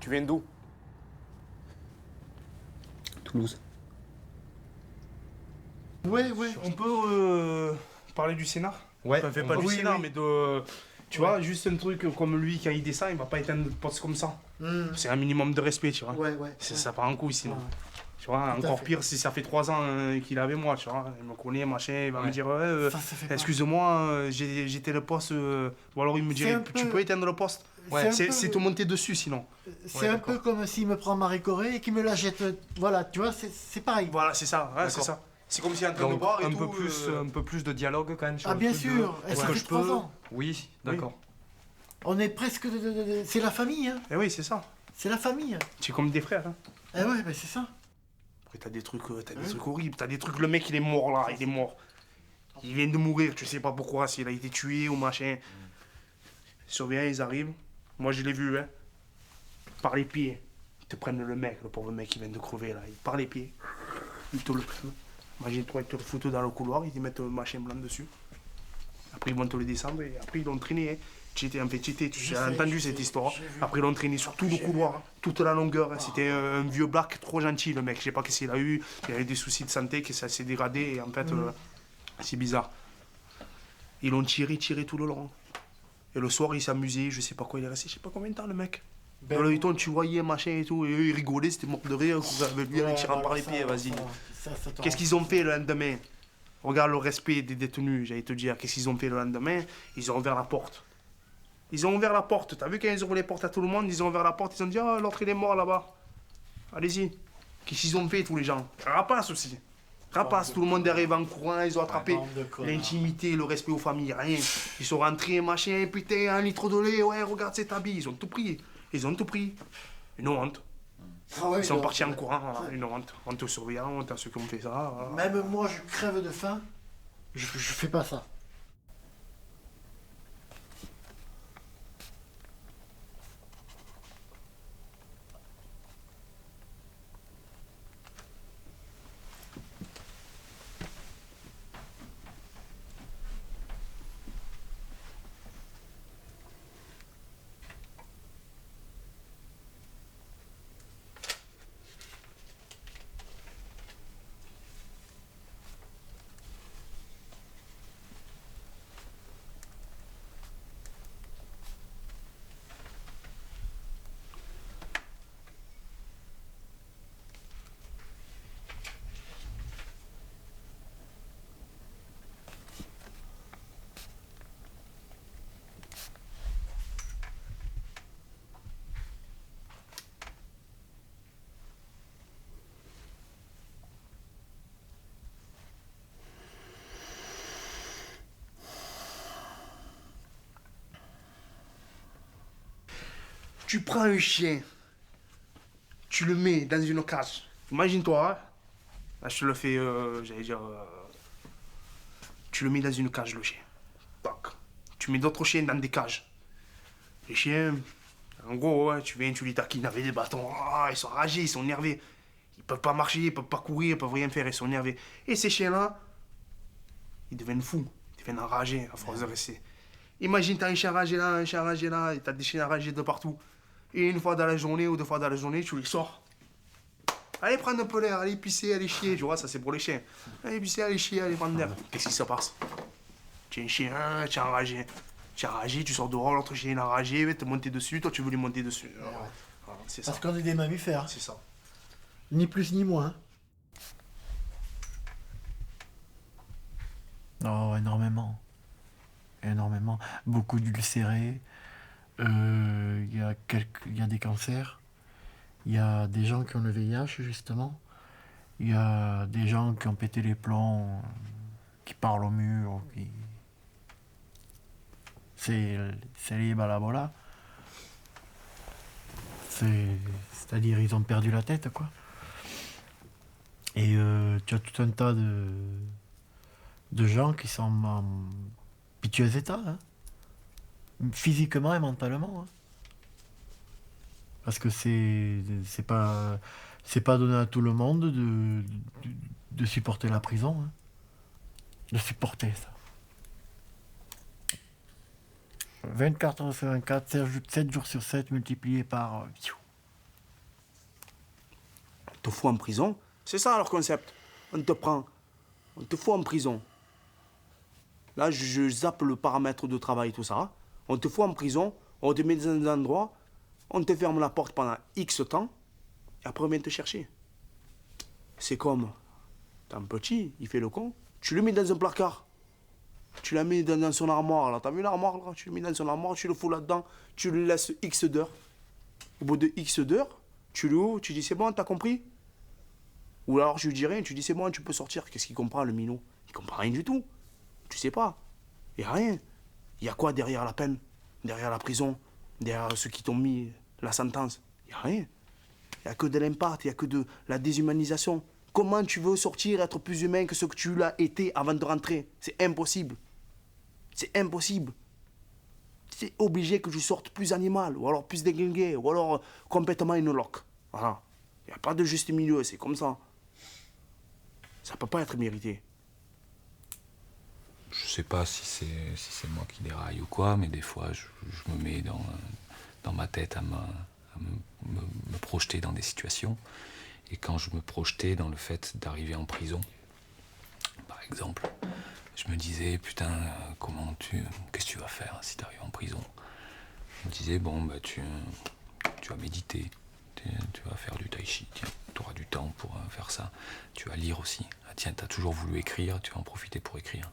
Tu viens d'où? Toulouse. Ouais, on peut parler du scénar. Ouais. Enfin, fait pas du Oui, scénar, oui. mais de. Tu vois, juste un truc comme lui, quand il descend, il va pas éteindre le poste comme ça. C'est un minimum de respect, tu vois. Ouais. Ça part en couille sinon. Ouais. Tu vois, Tout à encore fait. pire si ça fait 3 ans qu'il est avec moi, tu vois. Il me connaît, machin, il va me dire, Ça fait pas. excuse-moi, j'étais le poste. Ou alors il me C'est dirait, un tu peu- peux éteindre le poste. Ouais. C'est te monter dessus sinon. C'est un peu comme s'il me prend Marie Corée et qu'il me la jette. Voilà, tu vois, c'est pareil. Voilà, c'est ça, ouais, c'est D'accord. ça. C'est comme s'il est en train de Donc boire et un tout. peu plus de dialogue quand même sur Ah, le bien truc sûr, de- et Est-ce ça que fait je 3 peux ans. Oui, d'accord. On est presque. C'est la famille, hein. Eh oui, c'est ça. C'est la famille. C'est comme des frères. Hein. Eh ouais, ben c'est ça. Après, t'as des trucs horribles. T'as des trucs, le mec, il est mort là, il est mort. Il vient de mourir, tu sais pas pourquoi, s'il a été tué ou machin. Ils surveillent, ils arrivent. Moi, je l'ai vu, hein. Par les pieds. Ils te prennent le mec, le pauvre mec qui vient de crever là. Par les pieds. Ils te le prennent. Imagine-toi, ils te le foutent dans le couloir, ils te mettent un machin blanc dessus. Après, ils vont te le descendre et après, ils l'ont traîné. Hein. Tu as entendu cette histoire. j'ai vu. Après, ils l'ont traîné sur tout le couloir, hein, toute la longueur. Hein. C'était un vieux black trop gentil, le mec. Je sais pas qu'est-ce qu'il a eu. Il avait des soucis de santé, que ça s'est dégradé et en fait, c'est bizarre. Ils l'ont tiré tout le long. Et le soir, il s'amusait, je sais pas quoi, il est resté, je sais pas combien de temps, le mec. Dans le ton, tu voyais, machin et tout, et eux, ils rigolaient, c'était mort de rire, avec lui, en tirant par les pieds, vas-y. Qu'est-ce qu'ils ont fait le lendemain? Regarde le respect des détenus, j'allais te dire. Qu'est-ce qu'ils ont fait le lendemain? Ils ont ouvert la porte. Ils ont ouvert la porte. T'as vu quand ils ouvrent les portes à tout le monde, ils ont ouvert la porte, ils ont dit, ah, l'autre, il est mort là-bas. Allez-y. Qu'est-ce qu'ils ont fait, tous les gens? Rapace aussi. Rapace, tout le monde est arrivé en courant, ils ont attrapé bande de connards. l'intimité, le respect aux familles, rien. Ils sont rentrés, machin, putain, 1 litre de lait, ouais, regarde cet habit. Ils ont tout pris. Ils ont tout pris. Une honte. Ah ouais, Ils sont donc, partis en courant, voilà, une honte. Honte aux surveillants, honte à ceux qui ont fait ça. Voilà. Même moi, je crève de faim. Je fais pas ça. Tu prends un chien, tu le mets dans une cage. Imagine-toi, hein. Là, je te le fais, j'allais dire. Tu le mets dans une cage, le chien. Tac. Tu mets d'autres chiens dans des cages. Les chiens, en gros, ouais, tu viens, tu les taquines avec des bâtons. Ah, ils sont enragés, ils sont énervés. Ils peuvent pas marcher, ils peuvent pas courir, ils peuvent rien faire, ils sont énervés. Et ces chiens-là, ils deviennent fous, ils deviennent enragés à force de rester. Imagine, t'as un chien enragé là, et t'as des chiens enragés de partout. Et une fois dans la journée ou 2 fois dans la journée, tu les sors. Allez prendre un peu l'air, allez pisser, allez chier, tu vois, ça c'est pour les chiens. Allez pisser, allez chier, allez prendre l'air. Qu'est-ce qui se passe? Tu es un chien, tu es enragé. Tu es enragé, tu sors dehors, l'autre chien est enragé, il va te monter dessus, toi tu veux lui monter dessus. Voilà, c'est ça. Parce qu'on est des mammifères. C'est ça. Ni plus ni moins. Oh, énormément. Énormément. Beaucoup d'ulcérés. Il y a des cancers. Il y a des gens qui ont le VIH, justement. Il y a des gens qui ont pété les plombs, qui parlent au mur, qui... C'est les balabola. C'est-à-dire, ils ont perdu la tête, quoi. Et tu as tout un tas de gens qui sont en pitié état, hein. Physiquement et mentalement. Hein. Parce que c'est pas donné à tout le monde de supporter la prison. Hein. De supporter ça. 24 heures sur 24, 7 jours sur 7 multiplié par te fout en prison. C'est ça leur concept. On te prend, on te fout en prison. Là, je zappe le paramètre de travail, tout ça. On te fout en prison, on te met dans un endroit, on te ferme la porte pendant X temps, et après on vient te chercher. C'est comme, t'as un petit, il fait le con, tu le mets dans un placard. Tu la mets dans son armoire, là. T'as vu l'armoire, là? Tu le mets dans son armoire, tu le fous là-dedans, tu le laisses X d'heures. Au bout de X d'heures, tu l'ouvres, tu dis c'est bon, t'as compris? Ou alors je lui dis rien, tu dis c'est bon, tu peux sortir. Qu'est-ce qu'il comprend, le minot? Il comprend rien du tout. Tu sais pas. Il n'y a rien. Il y a quoi derrière la peine? Derrière la prison? Derrière ceux qui t'ont mis la sentence? Il n'y a rien. Il n'y a que de l'impact, il n'y a que de la déshumanisation. Comment tu veux sortir, être plus humain que ce que tu l'as été avant de rentrer? C'est impossible. C'est impossible. C'est obligé que tu sortes plus animal, ou alors plus déglingué, ou alors complètement une loque. Voilà. Il n'y a pas de juste milieu, c'est comme ça. Ça peut pas être mérité. Je sais pas si c'est moi qui déraille ou quoi, mais des fois je me mets dans ma tête à me projeter dans des situations. Et quand je me projetais dans le fait d'arriver en prison, par exemple, je me disais, putain, qu'est-ce que tu vas faire si tu arrives en prison? Je me disais, bon, bah tu vas méditer, tu vas faire du tai chi, tiens, tu auras du temps pour faire ça. Tu vas lire aussi. Ah, tiens, tu as toujours voulu écrire, tu vas en profiter pour écrire.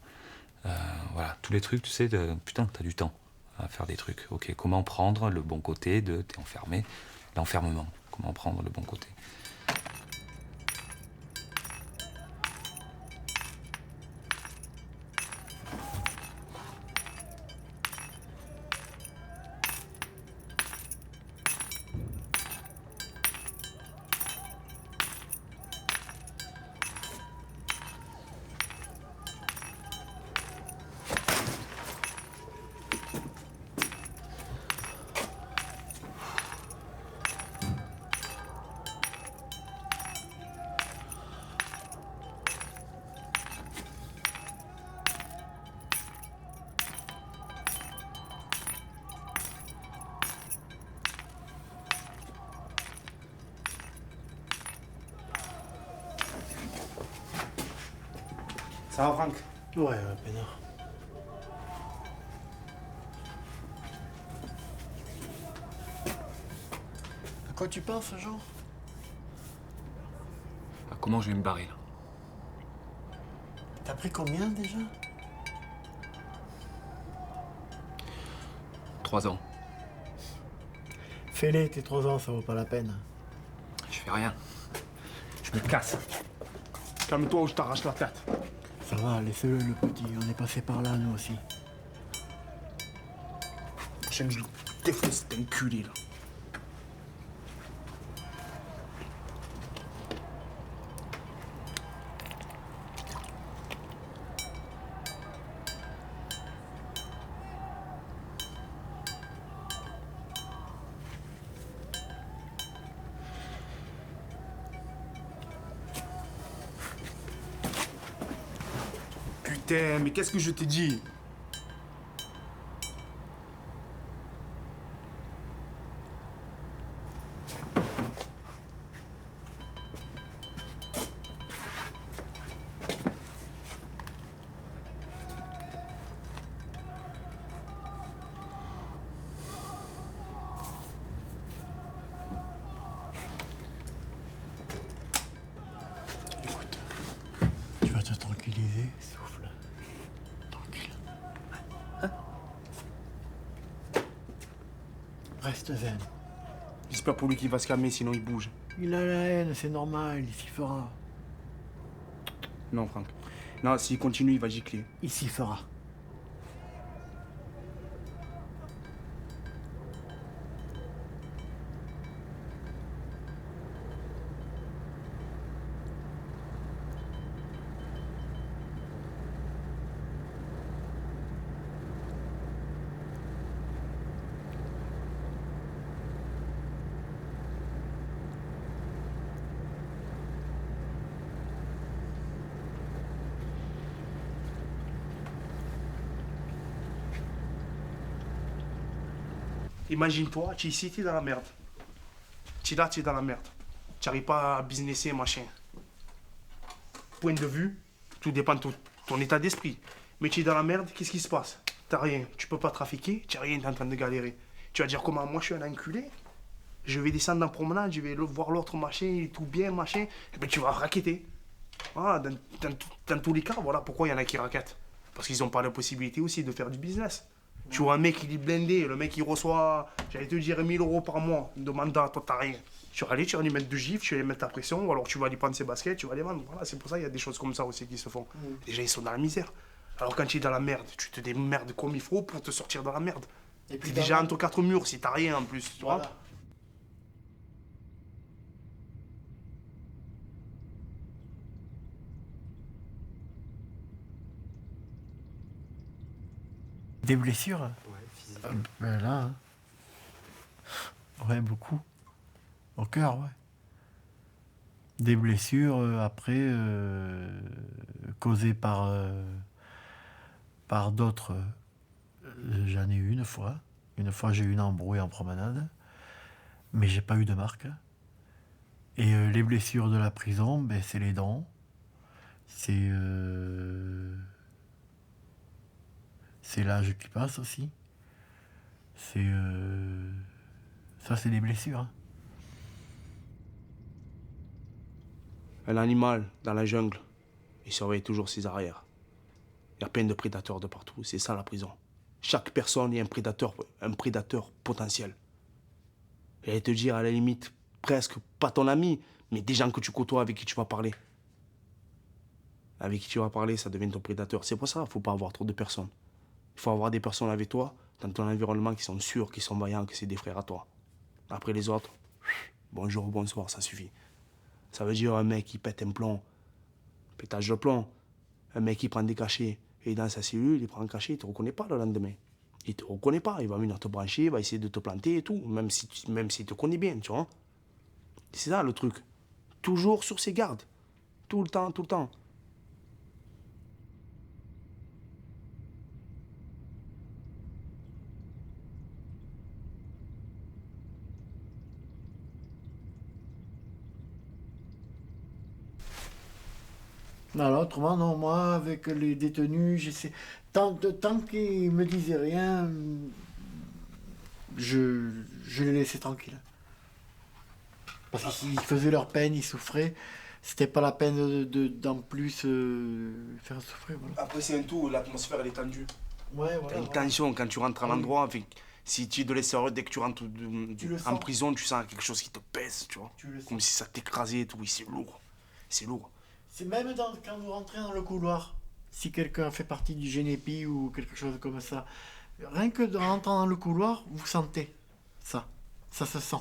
Voilà, tous les trucs, tu sais, putain, tu as du temps à faire des trucs. Ok, comment prendre le bon côté de t'es enfermé, l'enfermement? Comment prendre le bon côté? Ça va, Franck? Ouais, peinard. À quoi tu penses, Jean? Comment je vais me barrer là? T'as pris combien déjà? 3 ans. Fais-les, tes 3 ans, ça vaut pas la peine. Je fais rien. Je me casse. Calme-toi ou je t'arrache la tête. Ça va, laisse-le, le petit. On est passé par là, nous aussi. Je le défonce, cet enculé, là. Putain, mais qu'est-ce que je t'ai dit? Écoute, tu vas te tranquilliser, souffle. Tranquille. Reste zen. J'espère pour lui qu'il va se calmer, sinon il bouge. Il a la haine, c'est normal, il s'y fera. Non, Franck. Non, s'il continue, il va gicler. Il s'y fera. Imagine-toi, tu es ici, tu es dans la merde. Tu es là, tu es dans la merde. tu n'arrives pas à businesser, machin. Point de vue, tout dépend de ton état d'esprit. Mais tu es dans la merde, qu'est-ce qui se passe? T'as rien, tu peux pas trafiquer, tu n'as rien, t'es en train de galérer. Tu vas dire comment? Moi, je suis un enculé. Je vais descendre en promenade, je vais voir l'autre, machin, il est tout bien, machin. Et ben tu vas raqueter. Voilà, dans tous les cas, voilà pourquoi il y en a qui raquettent. Parce qu'ils n'ont pas la possibilité aussi de faire du business. Tu vois un mec, il est blindé, le mec, il reçoit, j'allais te dire, 1000 € par mois de mandat, toi, t'as rien. Tu vas aller, tu vas lui mettre de gifs, tu vas lui mettre ta pression, ou alors tu vas lui prendre ses baskets, tu vas les vendre. Voilà, c'est pour ça qu'il y a des choses comme ça aussi qui se font. Déjà, ils sont dans la misère. Alors quand tu es dans la merde, tu te démerdes comme il faut pour te sortir de la merde. Et T'es déjà entre quatre murs si t'as rien en plus, tu vois. Voilà. Des blessures? Ouais, physique. Ben là, hein. Ouais, beaucoup. Au cœur, ouais. Des blessures, après, causées par d'autres. J'en ai eu une fois. Une fois, j'ai eu une embrouille en promenade. Mais j'ai pas eu de marque. Et les blessures de la prison, ben, c'est les dents. C'est l'âge qui passe aussi. Ça, c'est des blessures. Hein. Un animal dans la jungle, il surveille toujours ses arrières. Il y a plein de prédateurs de partout, c'est ça la prison. Chaque personne est un prédateur potentiel. Et te dire à la limite, presque pas ton ami, mais des gens que tu côtoies avec qui tu vas parler. Avec qui tu vas parler, ça devient ton prédateur. C'est pour ça qu'il ne faut pas avoir trop de personnes. Il faut avoir des personnes avec toi, dans ton environnement, qui sont sûrs, qui sont vaillants, que c'est des frères à toi. Après les autres, bonjour, bonsoir, ça suffit. Ça veut dire un mec qui pète un plomb, pétage de plomb. Un mec qui prend des cachets, et dans sa cellule, il prend un cachet, il ne te reconnaît pas le lendemain. Il ne te reconnaît pas, il va venir te brancher, il va essayer de te planter et tout, même s'il te connaît bien, tu vois. C'est ça le truc. Toujours sur ses gardes. Tout le temps, tout le temps. Non, alors, autrement, non, moi, avec les détenus, j'essaie. Tant qu'ils me disaient rien, je les laissais tranquilles. Parce qu'ils faisaient leur peine, ils souffraient. C'était pas la peine d'en plus faire souffrir. Voilà. Après, c'est un tout, l'atmosphère elle est tendue. Ouais, T'as voilà. une tension quand tu rentres à l'endroit. Enfin, si tu es de l'extérieur, dès que tu rentres le en sens. prison, tu sens quelque chose qui te pèse, tu vois. Tu le sens. Comme si ça t'écrasait et tout. Oui, c'est lourd. C'est lourd. C'est même quand vous rentrez dans le couloir, si quelqu'un fait partie du Génépi ou quelque chose comme ça, rien que de rentrer dans le couloir, vous sentez ça. Ça se sent.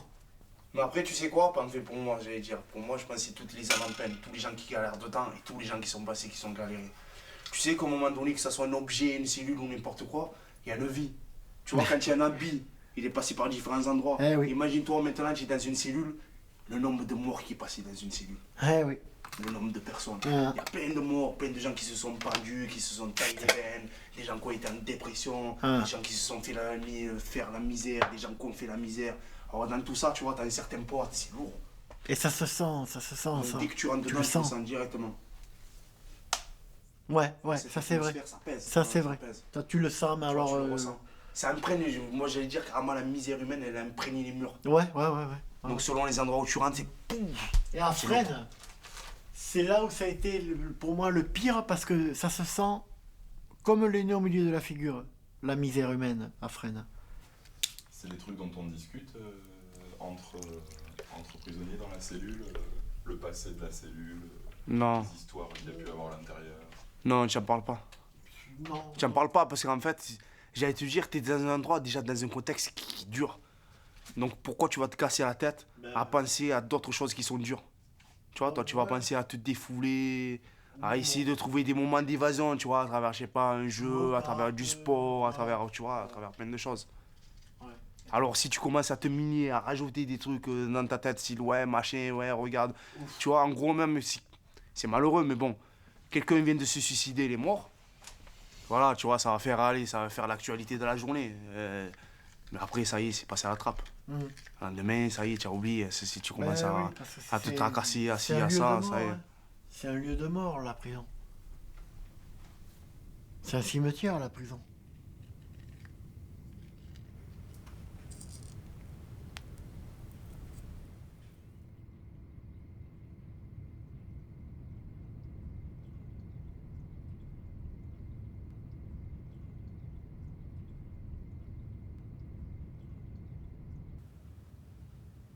Mais après, tu sais quoi, pour moi, j'allais dire. Pour moi, je pense que c'est toutes les avant-peines, tous les gens qui galèrent dedans et tous les gens qui sont passés, qui sont galérés. Tu sais qu'à un moment donné, que ça soit un objet, une cellule ou n'importe quoi, il y a une vie. Tu vois, quand il y a un habit, il est passé par différents endroits. Eh oui. Imagine-toi maintenant, tu es dans une cellule, le nombre de morts qui est passé dans une cellule. Eh oui. Le nombre de personnes. Ah. Il y a plein de morts, plein de gens qui se sont pendus, qui se sont taillés les veines, des gens qui ont été en dépression, Ah. des gens qui se sont fait faire la misère, des gens qui ont fait la misère. Alors dans tout ça, tu vois, t'as un certain poids, c'est lourd. Et ça se sent, ça se sent. Donc, Ça. dès que tu rentres Tu dedans, le tu le sens. sens directement. Ouais, Cette ça c'est vrai. atmosphère, ça pèse. Ça c'est vrai. pèse. Toi tu le sens, mais Tu vois, alors. tu le ressens. Ça imprègne, moi j'allais dire carrément la misère humaine, elle a imprégné les murs. Ouais. Donc selon les endroits où tu rentres, c'est pouf. Et à Fresnes, c'est là où ça a été pour moi le pire parce que ça se sent comme le nez au milieu de la figure, la misère humaine à Fresnes. C'est les trucs dont on discute entre prisonniers dans la cellule, le passé de la cellule, Non, les histoires qu'il y a pu avoir à l'intérieur. non, tu n'en parles pas. Non. Tu n'en parles pas parce qu'en fait, j'allais te dire, tu es dans un endroit, déjà dans un contexte qui est dur. Donc pourquoi tu vas te casser la tête à penser à d'autres choses qui sont dures? Tu vois, toi tu vas penser à te défouler, à essayer de trouver des moments d'évasion, tu vois, à travers, je sais pas, un jeu, à travers du sport, à travers, tu vois, à travers plein de choses. Ouais. Alors si tu commences à te miner, à rajouter des trucs dans ta tête, style ouais, machin, ouais, regarde, tu vois, en gros même, si, c'est malheureux, mais bon, quelqu'un vient de se suicider, il est mort. Voilà, tu vois, ça va faire l'actualité de la journée. Mais après, ça y est, c'est passé à la trappe. Mhm. Le lendemain, ça y est, tu as oublié. Si tu commences Ben à, oui, parce que à te c'est- tracasser, à c'est ci, un à lieu ça, de ça mort, y est. hein. C'est un lieu de mort, la prison. C'est un cimetière, la prison.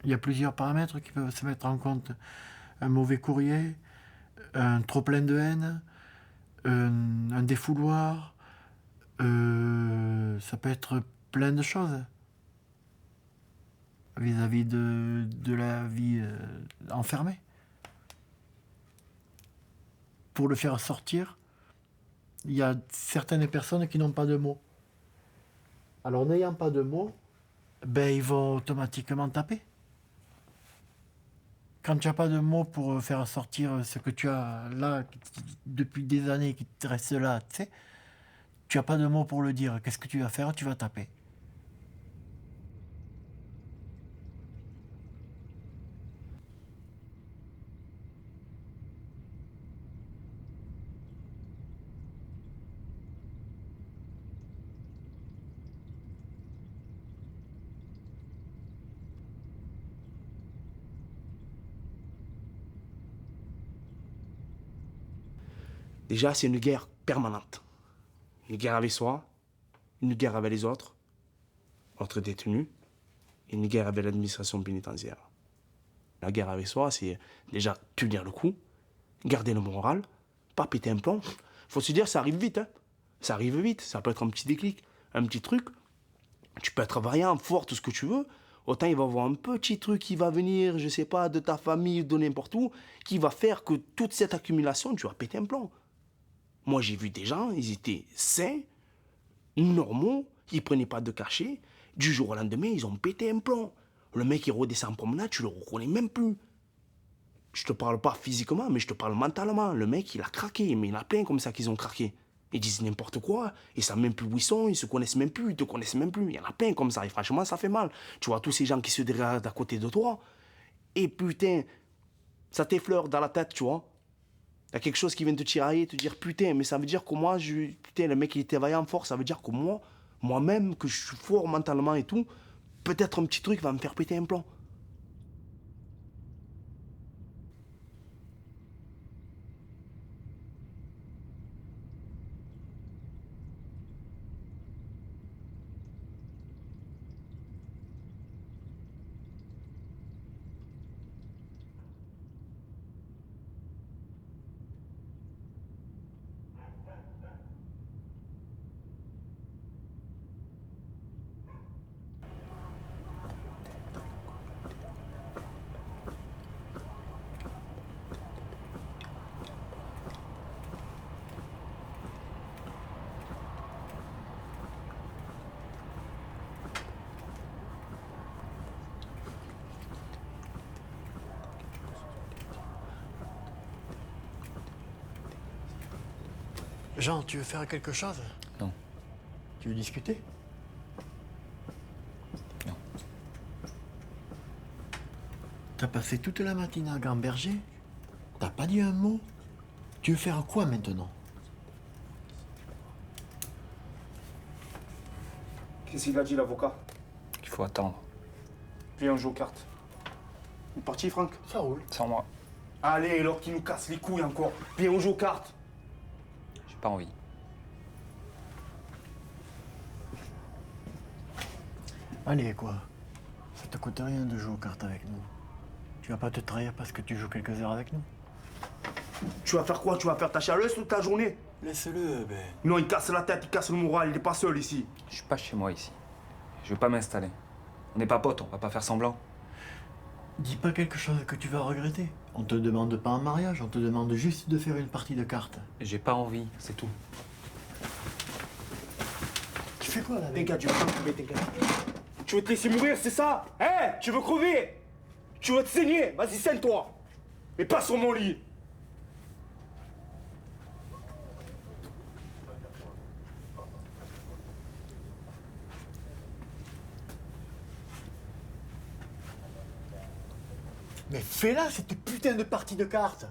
Il y a plusieurs paramètres qui peuvent se mettre en compte. Un mauvais courrier, un trop-plein de haine, un défouloir, ça peut être plein de choses vis-à-vis de la vie enfermée. Pour le faire sortir, il y a certaines personnes qui n'ont pas de mots. Alors n'ayant pas de mots, ben ils vont automatiquement taper. Quand tu n'as pas de mots pour faire sortir ce que tu as là depuis des années qui te reste là, tu sais, tu n'as pas de mots pour le dire. Qu'est-ce que tu vas faire? Tu vas taper. Déjà, c'est une guerre permanente. Une guerre avec soi, une guerre avec les autres détenus, et une guerre avec l'administration pénitentiaire. La guerre avec soi, c'est déjà tenir le coup, garder le moral, pas péter un plomb. Faut se dire, ça arrive vite, hein. Ça arrive vite, ça peut être un petit déclic, un petit truc. Tu peux être vaillant, fort, tout ce que tu veux. Autant il va y avoir un petit truc qui va venir, je sais pas, de ta famille ou de n'importe où, qui va faire que toute cette accumulation, tu vas péter un plomb. Moi, j'ai vu des gens, ils étaient sains, normaux, ils prenaient pas de cachet. Du jour au lendemain, ils ont pété un plomb. Le mec, il redescend en promenade, tu le reconnais même plus. Je te parle pas physiquement, mais je te parle mentalement. Le mec, il a craqué, mais il y en a plein comme ça qu'ils ont craqué. Ils disent n'importe quoi, ils savent même plus où ils sont, ils se connaissent même plus, ils te connaissent même plus. Il y en a plein comme ça, et franchement, ça fait mal. Tu vois tous ces gens qui se dégradent à côté de toi, et putain, ça t'effleure dans la tête, tu vois. Il y a quelque chose qui vient te tirailler, te dire putain, mais ça veut dire que moi, putain, le mec il était vaillant fort, ça veut dire que moi-même, que je suis fort mentalement et tout, peut-être un petit truc va me faire péter un plomb. Jean, tu veux faire quelque chose? Non. Tu veux discuter? Non. T'as passé toute la matinée à Gamberger? T'as pas dit un mot? Tu veux faire quoi maintenant? Qu'est-ce qu'il a dit l'avocat? Il faut attendre. Viens, on joue aux cartes. Il est parti, Franck? Ça roule. Sans moi. Allez, alors qu'il nous casse les couilles encore. Viens, on joue aux cartes. J'ai pas envie. Allez, quoi. Ça te coûte rien de jouer aux cartes avec nous. Tu vas pas te trahir parce que tu joues quelques heures avec nous. Tu vas faire quoi? Tu vas faire ta chaleuse toute ta journée? Laisse-le, ben. Non, il casse la tête, il casse le moral, il est pas seul ici. Je suis pas chez moi ici. Je veux pas m'installer. On n'est pas potes, on va pas faire semblant. Dis pas quelque chose que tu vas regretter. On te demande pas un mariage, on te demande juste de faire une partie de cartes. J'ai pas envie, c'est tout. Tu fais quoi là, mec? Dégage, tu vas crever, dégage. Tu veux te laisser mourir, c'est ça? Hein? Tu veux crever? Tu veux te saigner? Vas-y, saigne-toi. Mais pas sur mon lit. Mais fais-la, cette putain de partie de cartes.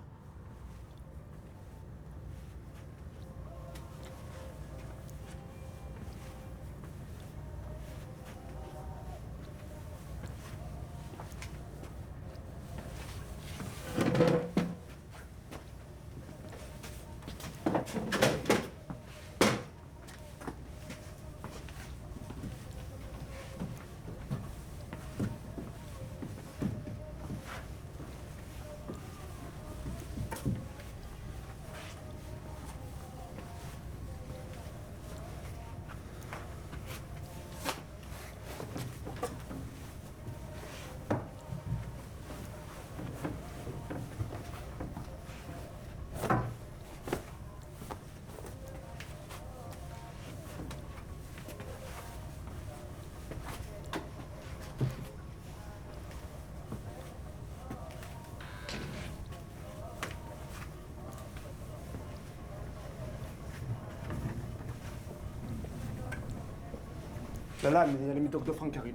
Là, il y a les médocs de Franck qui arrivent.